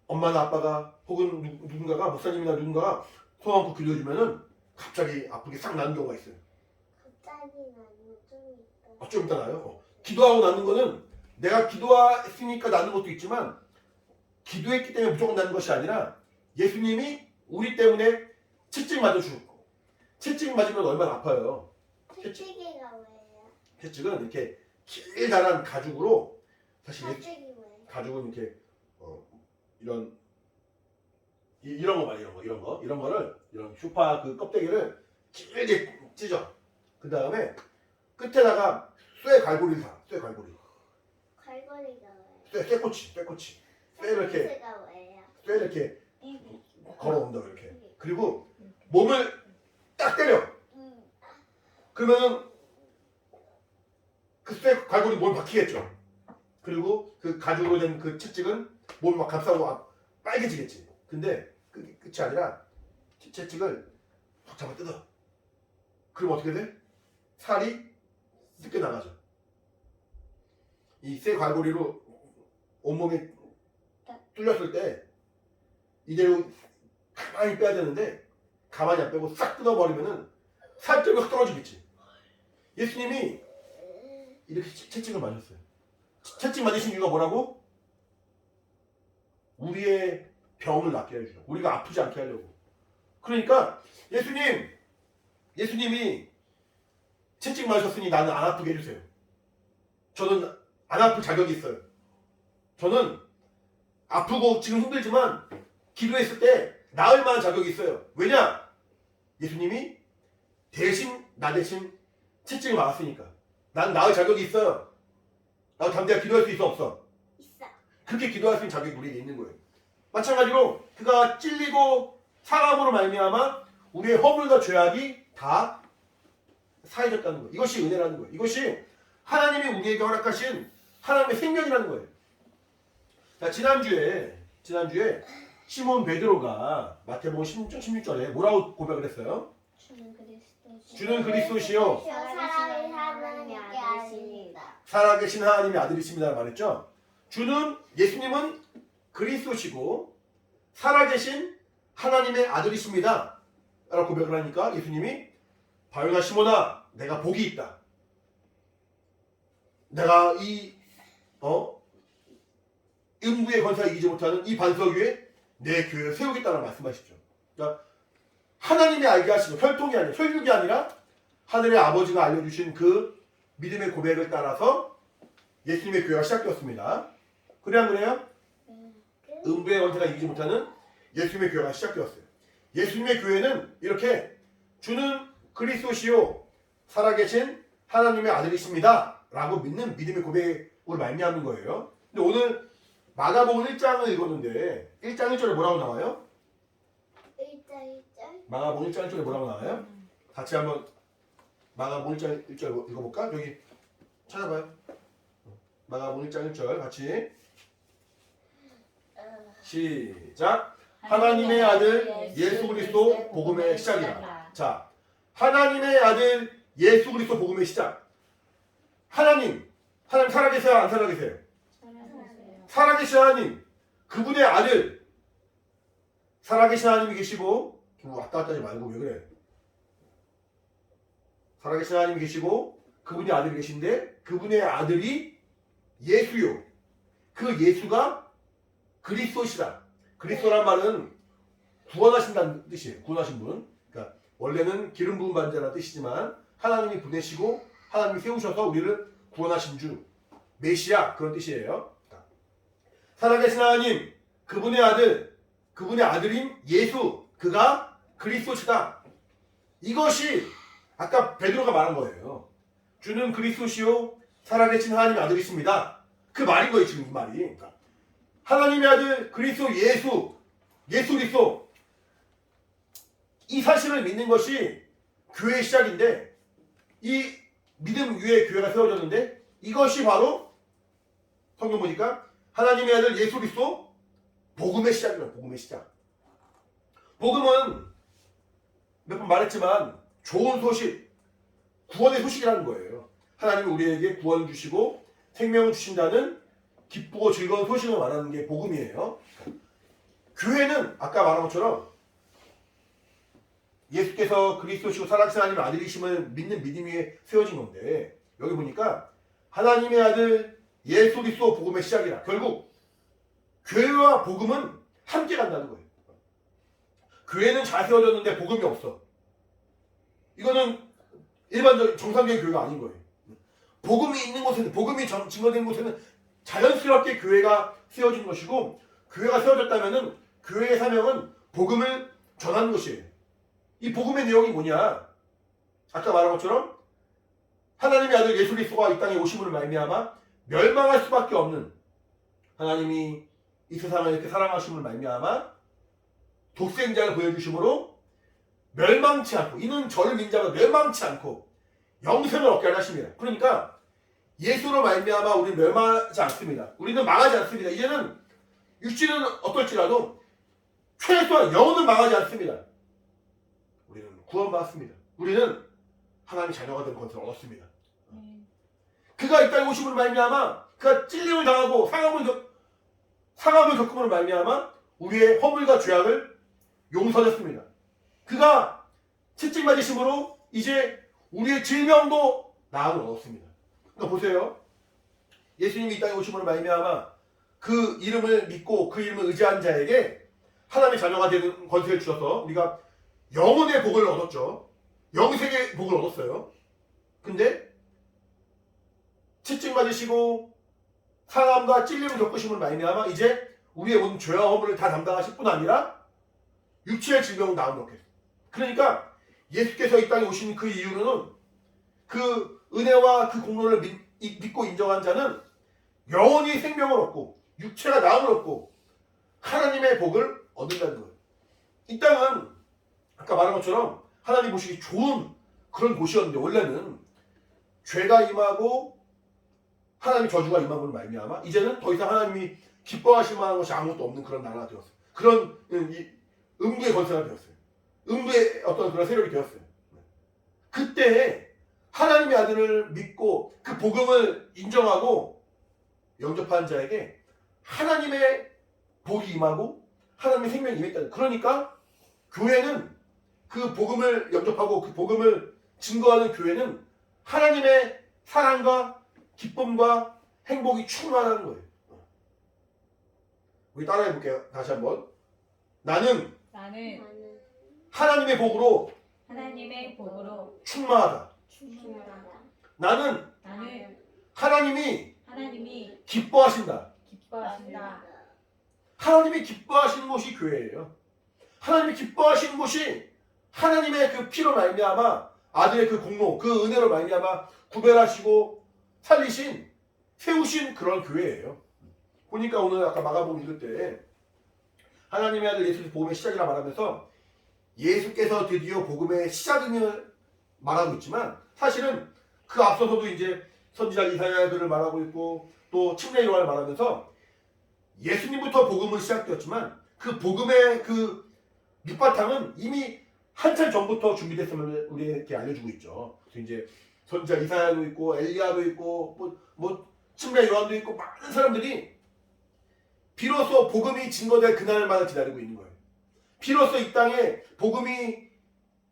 엄마나 아빠가 혹은 누군가가 목사님이나 누군가가 손 얹고 기도해주면은 갑자기 아프게 싹 나는 경우가 있어요. 갑자기는 아니고 좀 있다. 좀 이따 나요. 기도하고 나는 거는 내가 기도했으니까 나는 것도 있지만 기도했기 때문에 무조건 나는 것이 아니라 예수님이 우리 때문에 채찍 맞아 죽고 채찍 맞으면 얼마나 아파요. 채찍이가 뭐예요? 채찍은 이렇게 길다란 가죽으로 사실 채찍이 뭐예요? 가죽은 이렇게 이런 이런 거 말이야 이런 거를 이런 휴파 그 껍데기를 길게 찢어. 그 다음에 끝에다가 쇠 갈고리를 사. 쇠 갈고리. 갈고리가 뭐예요? 쇠꼬치. 쇠를 이렇게 쇠가 뭐예요? 쇠를 이렇게 걸어온다고 이렇게. 그리고 몸을 딱 때려. 그러면은 그 쇠 갈고리 몸에 박히겠죠. 그리고 그 가죽으로 된 그 채찍은 몸을 막 감싸고 빨개지겠지. 근데 그게 끝이 아니라 채찍을 확 잡아 뜯어. 그럼 어떻게 돼? 살이 뜯겨 나가죠. 이 쇠 갈고리로 온몸이 뚫렸을 때 이대로 가만히 빼야 되는데 가만히 안 빼고 싹 뜯어버리면은 살점이 확 떨어지겠지. 예수님이 이렇게 채찍을 맞았어요. 채찍 맞으신 이유가 뭐라고? 우리의 병을 낫게 해주죠. 우리가 아프지 않게 하려고. 그러니까 예수님이 채찍 맞으셨으니 나는 안 아프게 해주세요. 저는 안 아플 자격이 있어요. 저는 아프고 지금 힘들지만 기도했을 때 나을 만한 자격이 있어요. 왜냐? 예수님이 나 대신 채찍을 맞았으니까. 난 나을 자격이 있어요. 나도 담대하게 기도할 수 있어 없어? 있어. 그렇게 기도할 수 있는 자격이 우리에게 있는 거예요. 마찬가지로 그가 찔리고 사함으로 말미암아 우리의 허물과 죄악이 다 사해졌다는 거예요. 이것이 은혜라는 거예요. 이것이 하나님이 우리에게 허락하신 하나님의 생명이라는 거예요. 자, 지난주에 시몬 베드로가 마태복음 16절에 뭐라고 고백을 했어요? 주는 그리스도시요 살아계신 하나님의 아들이십니다. 살아계신 하나님의 아들이십니다 말했죠. 예수님은 그리스도시고 살아계신 하나님의 아들이십니다 라고 고백을 하니까 예수님이 바요나 시몬아 내가 복이 있다. 내가 이 음부의 권세가 이기지 못하는 이 반석 위에 내 교회를 세우겠다는 말씀하시죠. 그러니까 하나님이 알게 하시고 혈육이 아니라 하늘의 아버지가 알려주신 그 믿음의 고백을 따라서 예수님의 교회가 시작되었습니다. 그래 안 그래요? 음부의 권세가 이기지 못하는 예수님의 교회가 시작되었어요. 예수님의 교회는 이렇게 주는 그리스도시요 살아계신 하나님의 아들이십니다 라고 믿는 믿음의 고백으로 말미암는 거예요. 근데 오늘 마가복음 1장을 읽었는데 1장 1절에 뭐라고 나와요? 1절 마가복음 1장 1절에 뭐라고 나와요? 같이 한번 마가복음 1장 1절 읽어볼까? 여기 찾아봐요. 마가복음 1장 1절 같이 시작. 하나님의 아들 예수 그리스도 복음의 시작이다. 자, 하나님의 아들 예수 그리스도 복음의 시작. 하나님 살아계세요? 안 살아계세요? 살아계신 하나님, 그분의 아들, 살아계신 하나님이 계시고, 왔다 갔다 하지 말고 왜 그래? 살아계신 하나님이 계시고, 그분의 아들이 계신데, 그분의 아들이 예수요. 그 예수가 그리스도시다. 그리스도란 말은 구원하신다는 뜻이에요. 구원하신 분. 그러니까 원래는 기름 부음 받은 자라는 뜻이지만, 하나님이 보내시고, 하나님이 세우셔서 우리를 구원하신 주, 메시아 그런 뜻이에요. 살아계신 하나님, 그분의 아들인 예수, 그가 그리스도시다. 이것이 아까 베드로가 말한 거예요. 주는 그리스도시요 살아계신 하나님의 아들이십니다. 그 말인 거예요, 지금 이 말이. 그러니까 하나님의 아들 그리스도 예수 그리스도. 이 사실을 믿는 것이 교회의 시작인데 이 믿음 위에 교회가 세워졌는데 이것이 바로 성경 보니까 하나님의 아들 예수 그리스도 복음의 시작이에요. 복음의 시작. 복음은 몇 번 말했지만 좋은 소식, 구원의 소식이라는 거예요. 하나님이 우리에게 구원을 주시고 생명을 주신다는 기쁘고 즐거운 소식을 말하는 게 복음이에요. 교회는 아까 말한 것처럼 예수께서 그리스도시고 살아계신 하나님의 아들이심을 믿는 믿음 위에 세워진 건데 여기 보니까 하나님의 아들 예수 그리스도 복음의 시작이라. 결국 교회와 복음은 함께 간다는 거예요. 교회는 잘 세워졌는데 복음이 없어. 이거는 일반적인 정상적인 교회가 아닌 거예요. 복음이 있는 곳에는, 복음이 증거된 곳에는 자연스럽게 교회가 세워진 것이고, 교회가 세워졌다면은 교회의 사명은 복음을 전하는 것이에요. 이 복음의 내용이 뭐냐? 아까 말한 것처럼 하나님의 아들 예수 그리스도가 이 땅에 오심으로 말미암아 멸망할 수밖에 없는, 하나님이 이 세상을 이렇게 사랑하심으로 말미암아 독생자를 보여주심으로 멸망치 않고, 이는 저를 믿는 자가 멸망치 않고 영생을 얻게 하려 하십니다. 그러니까 예수로 말미암아 우리는 멸망하지 않습니다. 우리는 망하지 않습니다. 이제는 육신은 어떨지라도 최소한 영혼은 망하지 않습니다. 우리는 구원받았습니다. 우리는 하나님의 자녀가 된 권세를 얻었습니다. 그가 이 땅에 오심으로 말미암아 그가 찔림을 당하고 상함을 겪음으로 말미암아 우리의 허물과 죄악을 용서하셨습니다. 그가 채찍 맞으심으로 이제 우리의 질병도 나음을 얻었습니다. 그러니까 보세요. 예수님이 이 땅에 오심으로 말미암아 그 이름을 믿고 그 이름을 의지한 자에게 하나님의 자녀가 되는 권세를 주셔서 우리가 영혼의 복을 얻었죠. 영생의 복을 얻었어요. 근데 채찍 맞으시고 상함과 찔림을 겪으심으로 말미암아 이제 우리의 모든 죄와 허물을 다 담당하실 뿐 아니라 육체의 질병을 나음을 얻게. 그러니까 예수께서 이 땅에 오신 그 이유는, 그 은혜와 그 공로를 믿고 인정한 자는 영원히 생명을 얻고 육체가 나음을 얻고 하나님의 복을 얻는다는 거예요. 이 땅은 아까 말한 것처럼 하나님 보시기 좋은 그런 곳이었는데, 원래는 죄가 임하고 하나님의 저주가 임한 걸로 말미암아 이제는 더 이상 하나님이 기뻐하실 만한 것이 아무것도 없는 그런 나라가 되었어요. 그런 음부의 권세가 되었어요. 음부의 어떤 그런 세력이 되었어요. 그때 하나님의 아들을 믿고 그 복음을 인정하고 영접한 자에게 하나님의 복이 임하고 하나님의 생명이 임했다. 그러니까 교회는 그 복음을 영접하고 그 복음을 증거하는 교회는 하나님의 사랑과 기쁨과 행복이 충만한 거예요. 우리 따라해 볼게요. 다시 한번. 나는 하나님의 복으로 충만하다. 나는 하나님이 기뻐하신다. 하나님이 기뻐하시는 곳이 교회예요. 하나님이 기뻐하시는 곳이 하나님의 그 피로 말미암아 아들의 그 공로, 그 은혜로 말미암아 구별하시고 살리신, 세우신 그런 교회예요. 보니까 오늘 아까 마가복음 읽을 때 하나님의 아들 예수 그리스도 복음의 시작이라 말하면서 예수께서 드디어 복음의 시작임을 말하고 있지만, 사실은 그 앞서서도 이제 선지자 이사야들을 말하고 있고 또 침례 요한을 말하면서 예수님부터 복음은 시작되었지만 그 복음의 그 밑바탕은 이미 한참 전부터 준비됐음을 우리에게 알려주고 있죠. 그래서 이제 선지자 이사야도 있고 엘리야도 있고 뭐 침례 요한도 있고 많은 사람들이 비로소 복음이 증거될 그날만을 기다리고 있는 거예요. 비로소 이 땅에 복음이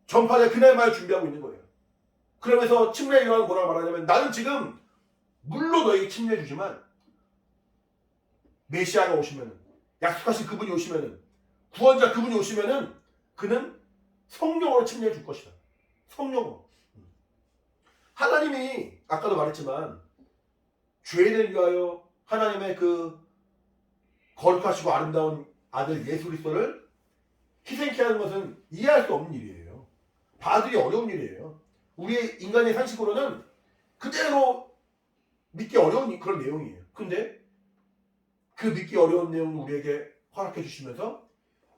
전파될 그날만을 준비하고 있는 거예요. 그러면서 침례 요한은 뭐라고 말하냐면, 나는 지금 물로 너에게 침례 주지만 메시아가 오시면은, 약속하신 그분이 오시면은, 구원자 그분이 오시면은 그는 성령으로 침례 줄 것이다. 성령으로. 하나님이 아까도 말했지만 죄인을 위하여 하나님의 그 거룩하시고 아름다운 아들 예수 그리스도를 희생케 하는 것은 이해할 수 없는 일이에요. 봐들이 어려운 일이에요. 우리의 인간의 상식으로는 그대로 믿기 어려운 그런 내용이에요. 근데 그 믿기 어려운 내용을 우리에게 허락해 주시면서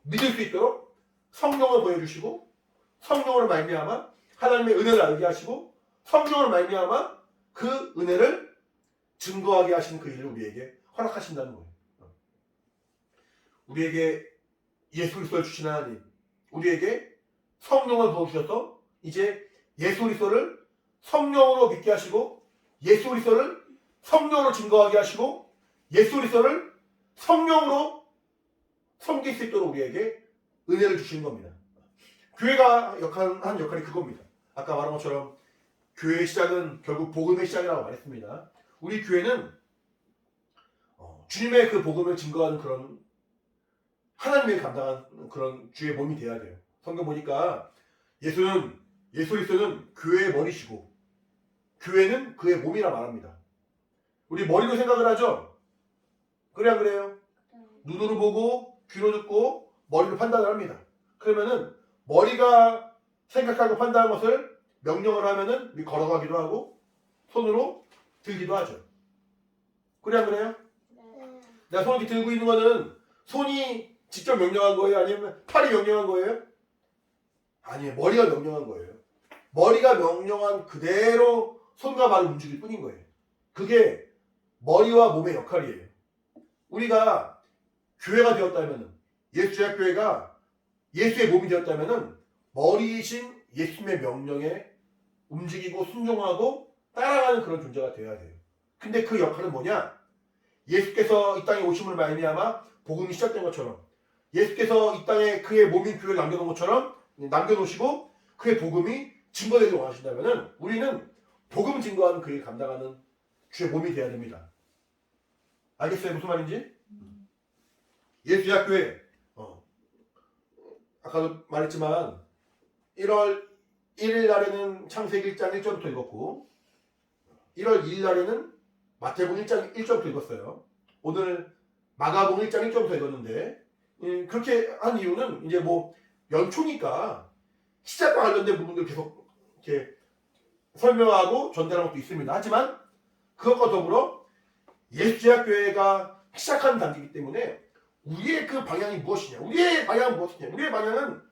믿을 수 있도록 성령을 보여주시고, 성령으로 말미암아 하나님의 은혜를 알게 하시고, 성령으로 말미암아 그 은혜를 증거하게 하시는 그 일을 우리에게 허락하신다는 거예요. 우리에게 예수 그리스도를 주신 하나님, 우리에게 성령을 부어주셔서 이제 예수 그리스도를 성령으로 믿게 하시고, 예수 그리스도를 성령으로 증거하게 하시고, 예수 그리스도를 성령으로 섬길 수 있도록 우리에게 은혜를 주시는 겁니다. 교회가 한 역할이 그겁니다. 아까 말한 것처럼 교회의 시작은 결국 복음의 시작이라고 말했습니다. 우리 교회는 주님의 그 복음을 증거하는 그런 하나님의 감당한 그런 주의 몸이 돼야 돼요. 성경 보니까 예수 그리스도는 교회의 머리시고 교회는 그의 몸이라 말합니다. 우리 머리로 생각을 하죠? 그래 안 그래요? 눈으로 보고 귀로 듣고 머리로 판단을 합니다. 그러면은 머리가 생각하고 판단한 것을 명령을 하면은 우리 걸어가기도 하고 손으로 들기도 하죠. 그래 안 그래요? 내가 손을 이렇게 들고 있는 거는 손이 직접 명령한 거예요? 아니면 팔이 명령한 거예요? 아니에요. 머리가 명령한 거예요. 머리가 명령한 그대로 손과 발을 움직일 뿐인 거예요. 그게 머리와 몸의 역할이에요. 우리가 교회가 되었다면, 예수제약교회가 예수의 몸이 되었다면 머리이신 예수님의 명령에 움직이고 순종하고 따라가는 그런 존재가 되어야 돼요. 근데 그 역할은 뭐냐? 예수께서 이 땅에 오심을 말미암아 복음이 시작된 것처럼 예수께서 이 땅에 그의 몸인 교회를 남겨놓은 것처럼 남겨놓으시고 그의 복음이 증거되길 원하신다면 우리는 복음 증거하는 그에 감당하는 주의 몸이 되어야 됩니다. 알겠어요? 무슨 말인지? 예수제약교회 아까도 말했지만 1월 1일 날에는 창세기 1장 1절부터 읽었고 1월 2일 날에는 마태복음 1장 1절부터 읽었어요. 오늘 마가복음 1장 1절부터 읽었는데 그렇게 한 이유는 이제 뭐 연초니까 시작과 관련된 부분들 계속 이렇게 설명하고 전달하는 것도 있습니다. 하지만 그것과 더불어 예수제약교회가 시작하는 단계이기 때문에 우리의 그 방향이 무엇이냐? 우리의 방향은 무엇이냐? 우리의 방향은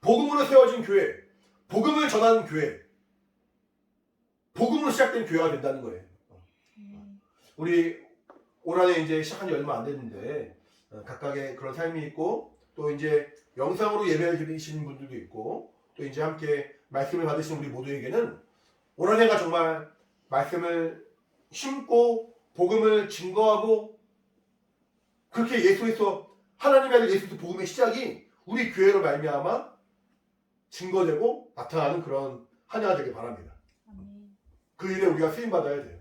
복음으로 세워진 교회, 복음을 전하는 교회, 복음으로 시작된 교회가 된다는 거예요. 우리 올 한해 이제 시작한 지 얼마 안 됐는데 각각의 그런 삶이 있고 또 이제 영상으로 예배를 드리시는 분들도 있고 또 이제 함께 말씀을 받으신 우리 모두에게는 올 한해가 정말 말씀을 심고 복음을 증거하고 그렇게 예수에서 하나님의 아들 예수의 복음의 시작이 우리 교회로 말미암아 증거되고 나타나는 그런 한 해가 되길 바랍니다. 그 일에 우리가 쓰임 받아야 돼요.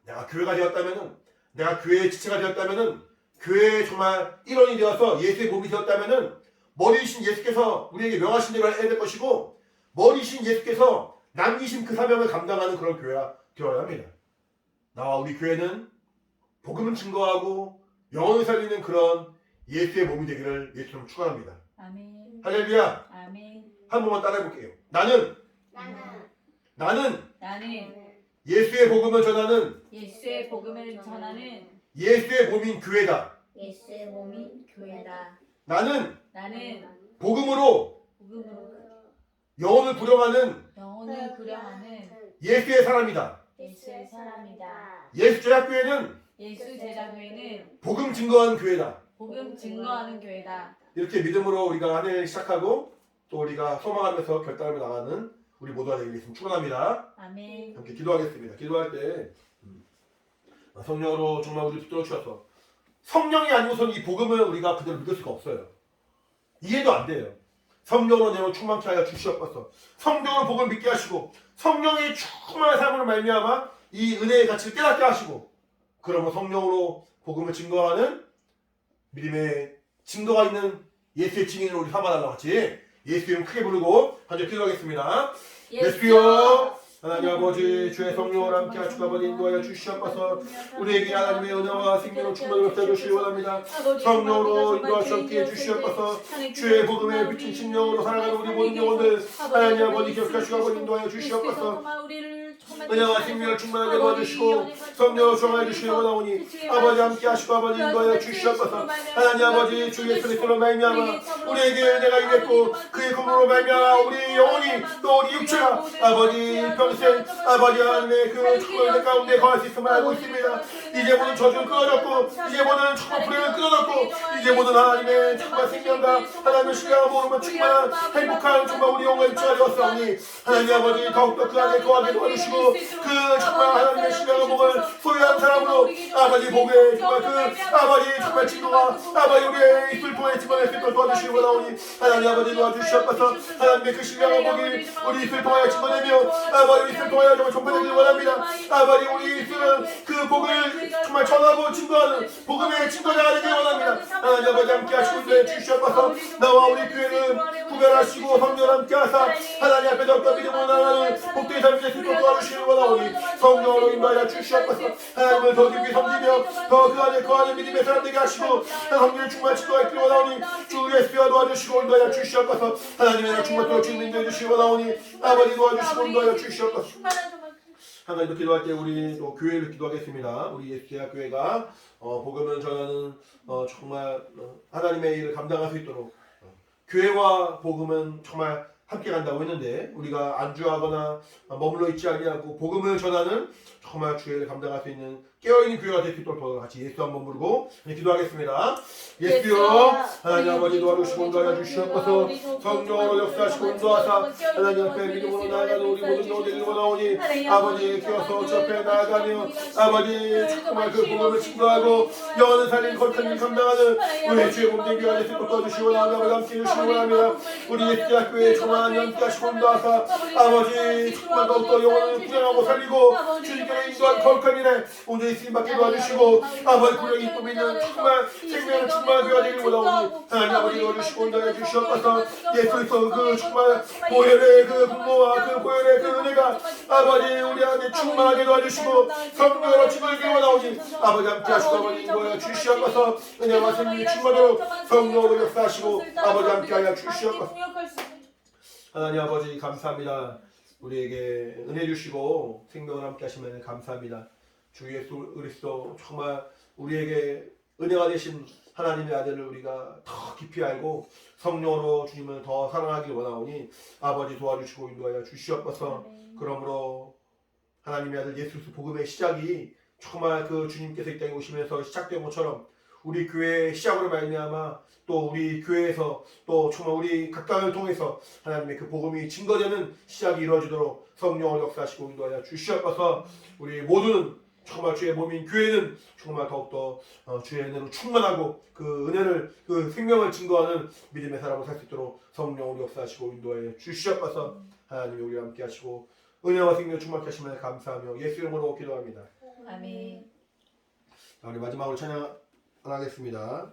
내가 교회가 되었다면은 내가 교회의 지체가 되었다면은 교회의 정말 일원이 되어서 예수의 몸이 되었다면은 머리이신 예수께서 우리에게 명하신 대로 해야 될 것이고 머리이신 예수께서 남기신 그 사명을 감당하는 그런 교회가 되어야 합니다. 나와 우리 교회는 복음을 증거하고 영혼을 살리는 그런 예수의 몸이 되기를 예수님 축원합니다. 아멘. 할렐루야. 아멘. 한 번만 따라해볼게요. 나는 예수의 복음을 전하는 예수의 복음을 전하는 예수의 몸인 교회다. 예수의 몸인 교회다. 나는 나는 복음으로 복음으로 영혼을 부령하는 영혼을 구령하는 예수의 사람이다. 예수의 사람이다. 예수제약교회는 예수 제자교회는 복음 증거하는 교회다. 복음 증거하는 교회다. 이렇게 믿음으로 우리가 한 해를 시작하고 또 우리가 소망하면서 결단하며 나가는 우리 모두가 되겠습니다. 축원합니다. 아멘. 함께 기도하겠습니다. 기도할 때 성령으로 정말 우리 붙들어 주셔서 성령이 아니고서는 이 복음을 우리가 그대로 믿을 수가 없어요. 이해도 안 돼요. 성령으로 내용 충만케 하여 주시옵소서. 성령으로 복음을 믿게 하시고 성령의 충만한 삶으로 말미암아 이 은혜의 가치를 깨닫게 하시고 그러면 성령으로 복음을 증거하는 믿음의 증거가 있는 예수의 증인으로 우리 삼아달라고 같이 예수의 이름 크게 부르고 한절 기도하겠습니다. 예수여 하나님 아버지 주의 성령을 함께 하시고 아버지 인도하여 주시옵소서. 우리에게 하나님의 은혜와 생명을 충만히 없애주시기 원합니다. 성령으로 인도하시옵게 주시옵소서. 주의 복음에 비친 심령으로 살아가는 우리 모든 영혼들 하나님 아버지 기억하시고 아버지 인도하여 주시옵소서. 은혜와 생명을 충만하게 도와주시고 성령을 충만해 주시기 원하오니 아버지 함께 하시고 아버지 인도하여 주시옵소서. 하나님 아버지 주 예수 그리스도로 말미암아 우리에게 은혜가 임했고 그의 공로로 말미암아 우리 영혼이 또 우리 육체가 아버지 평생 아버지 하나님의 그 축복의 가운데 거할 수 있음을 알고 있습니다. 이제 모든 저주는 끊어졌고 이제 모든 축복 불행은 끊어졌고 이제 모든 하나님의 정말 생명과 하나님의 신뢰와 모르면 충만한 행복한 정말 우리 영혼의 육체가 되었사오니 하나님 아버지 더욱더 그 안에 거하게 도와주시고 그 정말 하나님의 신뢰와 복을 소유한 사람으로 아버지 복의 정말 그 아버지 정말 증거가 아버지 우리의 입을 통해 증거할 수 있도록 도와주시기 원하오니 하나님 아버지 도와주시옵소서. 하나님의 그 신뢰와 복이 우리 입을 통하여 증거되며 아버지 입을 통하여 정말 전파되기를 원합니다. 아버지 우리 입술은 그 복을 정말 전하고 증거하는 복음의 증거자가 되길 원합니다. 하나님 아버지 함께 하시고 인도해 주시옵소서. 나와 우리 교회는 구별하시고 성령 함께 하사 하나님 앞에 더욱더 믿음으로 나가는 복된 삶이 될 수 있도록 도와주시길 원하오니 성령으로 인도하여 주시옵소서. 하나님을 더 깊이 섬기며 더 그 안에 거하는 믿음의 사람 되게 하시고 성령을 충만 치도록 하길 원하오니 주 예수와 도와주시고 인도하여 주시옵소서. 하나님의 충만토록 주님 인도해 주시기 원하오니 아버지 도와주시고 인도하여 주시옵소서. 하나님도 기도할 때 우리 또 교회를 기도하겠습니다. 우리 예수대학교회가 복음을 전하는 정말 하나님의 일을 감당할 수 있도록 교회와 복음은 정말 함께 간다고 했는데 우리가 안주하거나 머물러 있지 아니하고 복음을 전하는 정말 주의를 감당할 수 있는 깨어있는 교회가 될 수 있도록 같이 예수 한번 부르고 기도하겠습니다. 예수여 하나님 아버지 도와주시고 인도하여 주시옵소서. 성령으로 역사하시고 인도하사 하나님 앞에 믿음으로 나아가는 우리 모든 영혼들이 원하오니 아버지 기어서 접해 나아가며 아버지 정말 그 복음을 증거하고 영혼을 살린 거룩한 일 감당하는 우리 주의 몸된 교회가 될 수 있도록 도와주시고 아버지 함께 해주시기 원합니다. 우리 예수대학교에 정말 함께 하시고 인도하사 아버지 정말 더욱더 영혼을 구현하고 살리고 주님께로 인도한 거룩한 일에 오늘 예수님 받게 도와주시고 아버지 구령이 이쁨 있는 정말 생명을 충만한 교회가 되길 원하오니 하나님 아버지 도와주시고 인도해 주시옵소서. 예수께서 그 정말 보혈의 그 분노와 그 보혈의 그 은혜가 아버지 우리 안에 충만하게 도와주시고 성령으로 지불길 원하오니 아버지 함께 하시고 아버지 인도해 주시옵소서. 은혜와 생명이 충만하도록 성령으로 역사하시고 아버지 함께 하여 주시옵소서. 하나님 아버지 감사합니다. 우리에게 은혜 주시고 생명을 함께 하시면 감사합니다. 주 예수 그리스도 정말 우리에게 은혜가 되신 하나님의 아들을 우리가 더 깊이 알고 성령으로 주님을 더 사랑하기 원하오니 아버지 도와주시고 인도하여 주시옵소서. 그러므로 하나님의 아들 예수 그리스도 복음의 시작이 정말 그 주님께서 이 땅에 오시면서 시작된 것처럼 우리 교회의 시작으로 말미암아 또 우리 교회에서 또 정말 우리 각각을 통해서 하나님의 그 복음이 증거되는 시작이 이루어지도록 성령을 역사하시고 인도하여 주시옵소서. 우리 모두는 정말 주의 몸인 교회는 정말 더욱더 주의 은혜로 충만하고 그 은혜를 그 생명을 증거하는 믿음의 사람으로 살 수 있도록 성령으로 역사하시고 인도하여 주시옵소서. 하나님이 우리와 함께 하시고 은혜와 생명을 충만케 하시면 감사하며 예수 이름으로 기도합니다. 아멘. 우리 마지막으로 찬양하겠습니다.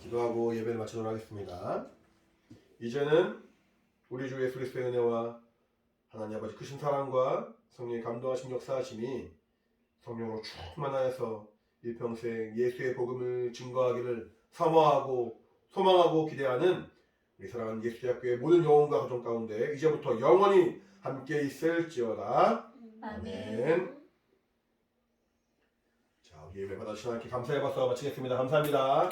기도하고 예배를 마치도록 하겠습니다. 이제는 우리 주 예수 그리스도의 은혜와 하나님 아버지 크신 사랑과 성령의 감동하신 역사하심이 성령으로 충만하여서 일평생 예수의 복음을 증거하기를 사모하고 소망하고 기대하는 우리 사랑하는 예수대학교의 모든 영혼과 가정 가운데 이제부터 영원히 함께 있을지어다. 아멘. 자, 우리 예배 받아주신 하나님께 감사의 박수 마치겠습니다. 감사합니다.